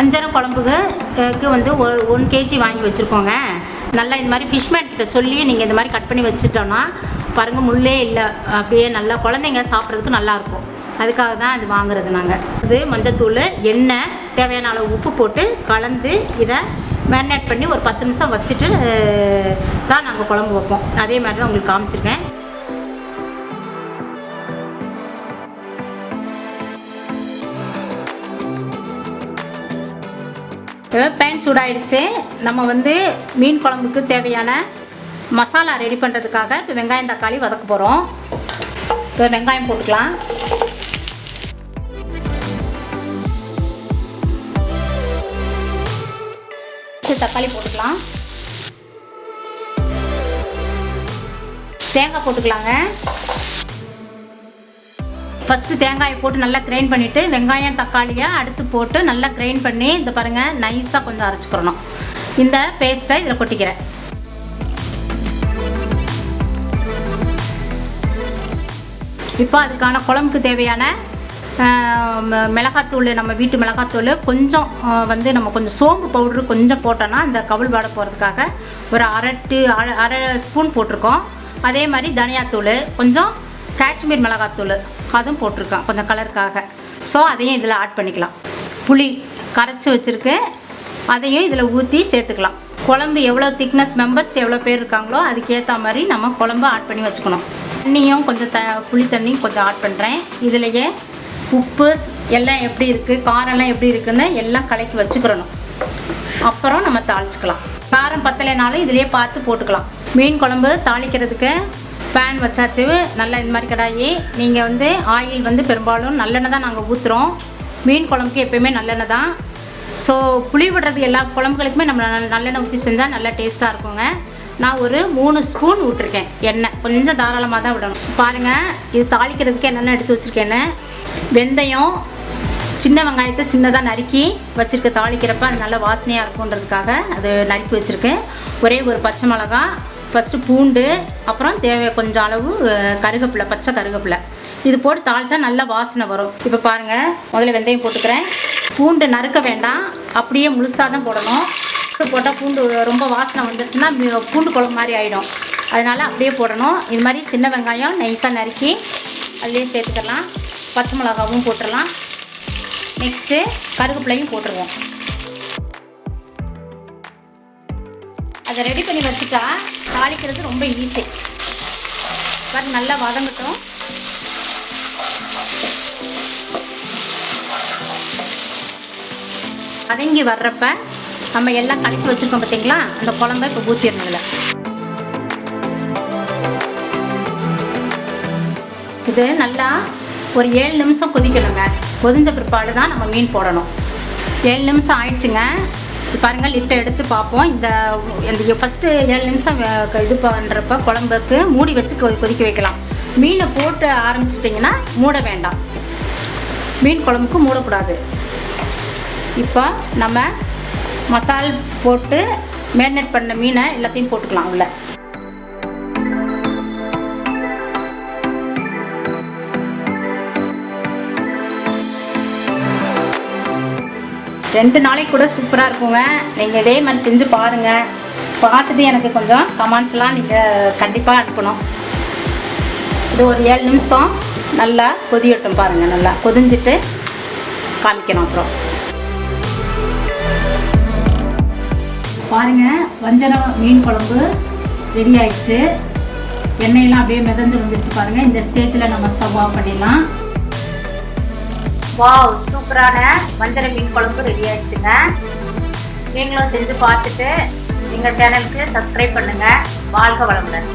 வஞ்சரம் குழம்புக்கு வந்து 1 kg வாங்கி வச்சுருக்கோங்க. நல்லா இந்த மாதிரி ஃபிஷ்மேன் கிட்ட சொல்லி நீங்கள் இந்த மாதிரி கட் பண்ணி வச்சுட்டோன்னா பாருங்கள், முள்ளே இல்லை, அப்படியே நல்லா குழந்தைங்க சாப்பிட்றதுக்கு நல்லாயிருக்கும். அதுக்காக தான் இது வாங்குறது நாங்கள். இது மஞ்சத்தூள், எண்ணெய், தேவையான அளவு உப்பு போட்டு கலந்து இதை மேரினேட் பண்ணி ஒரு 10 நிமிஷம் வச்சுட்டு தான் நாங்கள் குழம்பு வைப்போம். அதே மாதிரி தான் உங்களுக்கு காமிச்சிருக்கேன். பேன் சூடாயிடுச்சு. நம்ம வந்து மீன் குழம்புக்கு தேவையான மசாலா ரெடி பண்ணுறதுக்காக இப்போ வெங்காயம் தக்காளி வதக்க போகிறோம். இப்போ வெங்காயம் போட்டுக்கலாம். தக்காளி போட்டுக்கலாம். தேங்காய் போட்டுக்கலாங்க. ஃபஸ்ட்டு தேங்காயை போட்டு நல்லா கிரைண்ட் பண்ணிவிட்டு வெங்காயம் தக்காளியை அடுத்து போட்டு நல்லா கிரைண்ட் பண்ணி இந்த பாருங்கள் நைஸாக கொஞ்சம் அரைச்சிக்கிறணும். இந்த பேஸ்ட்டை இதில் கொட்டிக்கிறேன். இப்போ அதுக்கான குழம்புக்கு தேவையான மிளகாத்தூள், நம்ம வீட்டு மிளகாத்தூள் கொஞ்சம் வந்து நம்ம கொஞ்சம் சோம்பு பவுட்ரு கொஞ்சம் போட்டோன்னா அந்த கவுள் வாடை போகிறதுக்காக ஒரு அரை ஸ்பூன் போட்டிருக்கோம். அதே மாதிரி தனியாத்தூள், கொஞ்சம் காஷ்மீர் மிளகாத்தூள் அதுவும் போட்டிருக்கோம் கொஞ்சம் கலருக்காக. ஸோ அதையும் இதில் ஆட் பண்ணிக்கலாம். புளி கரைச்சி வச்சுருக்கேன், அதையும் இதில் ஊற்றி சேர்த்துக்கலாம். குழம்பு எவ்வளோ திக்னஸ், மெம்பர்ஸ் எவ்வளோ பேர் இருக்காங்களோ அதுக்கேற்ற மாதிரி நம்ம குழம்பு ஆட் பண்ணி வச்சுக்கணும். தண்ணியும் கொஞ்சம் புளி தண்ணியும் கொஞ்சம் ஆட் பண்ணுறேன். இதிலையே உப்பு எல்லாம் எப்படி இருக்குது, காரம்லாம் எப்படி இருக்குதுன்னு எல்லாம் கலக்கி வச்சுக்கிறணும். அப்புறம் நம்ம தாளிச்சிக்கலாம். காரம் பத்தலைனாலும் இதிலே பார்த்து போட்டுக்கலாம். மீன் குழம்பு தாளிக்கிறதுக்கு பேன் வச்சாச்சு. நல்லா இந்த மாதிரி கடாயி. நீங்கள் வந்து ஆயில் வந்து பெரும்பாலும் நல்லெண்ணெய் தான் நாங்கள் ஊற்றுறோம். மீன் குழம்புக்கு எப்போயுமே நல்லெண்ணெய் தான். ஸோ புளி விடுறது எல்லா குழம்புகளுக்குமே நம்ம நல்லெண்ணெய் ஊற்றி செஞ்சால் நல்லா டேஸ்ட்டாக இருக்குங்க. நான் ஒரு 3 ஸ்பூன் விட்டுருக்கேன் எண்ணெய். கொஞ்சம் தாராளமாக தான் விடணும். பாருங்கள், இது தாளிக்கிறதுக்கு என்னென்ன எடுத்து வச்சுருக்கேன்னு. வெந்தயம், சின்ன வெங்காயத்தை சின்னதாக நறுக்கி வச்சுருக்க, தாளிக்கிறப்ப அது நல்லா வாசனையாக இருக்குன்றதுக்காக அது நறுக்கி வச்சுருக்கேன். ஒரே ஒரு பச்சை மிளகா, ஃபஸ்ட்டு பூண்டு, அப்புறம் கொஞ்சம் அளவு கருவேப்பிலை, பச்சை கருவேப்பிலை. இது போட்டு தாளித்தா நல்லா வாசனை வரும். இப்போ பாருங்கள், முதல்ல வெந்தயம் போட்டுக்கிறேன். பூண்டு நறுக்க வேண்டாம், அப்படியே முழுசாக தான் போடணும். போட்டால் பூண்டு ரொம்ப வாசனை வந்துடுச்சுன்னா பூண்டு குழம்பு மாதிரி ஆகிடும். அதனால் அப்படியே போடணும். இது மாதிரி சின்ன வெங்காயம் நைஸாக நறுக்கி அதுலேயே சேர்த்துக்கலாம். பச்சை மிளகாவும் போட்டுடலாம். நெக்ஸ்ட்டு கருவேப்பிலையும் போட்டுருவோம். அதை ரெடி பண்ணி வச்சுட்டா தாளிக்கிறது ரொம்ப ஈஸி. பாருங்க, நல்லா வதங்கட்டும். வதங்கி வர்றப்ப நம்ம எல்லாம் கலக்கி வச்சுருக்கோம் பார்த்தீங்களா, அந்த குழம்பை இப்போ ஊற்றிடணும்ல. இது நல்லா ஒரு 7 நிமிஷம் கொதிக்கணுங்க. கொதிஞ்ச பிற்பாடு தான் நம்ம மீன் போடணும். 7 நிமிஷம் ஆயிடுச்சுங்க. பாருங்கள், லிஃப்ட்டை எடுத்து பார்ப்போம். இந்த ஃபஸ்ட்டு 7 நிமிஷம் இது பண்ணுறப்ப குழம்புக்கு மூடி வச்சு கொதிக்க வைக்கலாம். மீனை போட்டு ஆரம்பிச்சிட்டிங்கன்னா மூட வேண்டாம். மீன் குழம்புக்கு மூடக்கூடாது. இப்போ நம்ம மசால் போட்டு மேரினேட் பண்ண மீனை எல்லாத்தையும் போட்டுக்கலாம் உள்ள. ரெண்டு நாளைக்கு கூட சூப்பராக இருக்குங்க. நீங்கள் இதே மாதிரி செஞ்சு பாருங்கள். பார்த்துட்டு எனக்கு கொஞ்சம் கமெண்ட்ஸ்லாம் நீங்கள் கண்டிப்பாக அனுப்பணும். இது ஒரு 7 நிமிஷம் நல்லா கொதியட்டும். பாருங்கள், நல்லா கொதிஞ்சிட்டு காமிக்கணும். அப்புறம் பாருங்கள், வஞ்சரம் மீன் குழம்பு ரெடி ஆயிடுச்சு. எண்ணெயெல்லாம் அப்படியே மிதந்து வந்துருச்சு. பாருங்கள், இந்த ஸ்டேஜில் நம்ம ஸ்டவ் ஆஃப் பண்ணிடலாம். வாவ், சூப்பரான வஞ்சரம் மீன் குழம்பு ரெடி ஆயிடுச்சுங்க. நீங்களும் செஞ்சு பார்த்துட்டு எங்கள் சேனலுக்கு சப்ஸ்கிரைப் பண்ணுங்கள். வாழ்க வளமுடன்.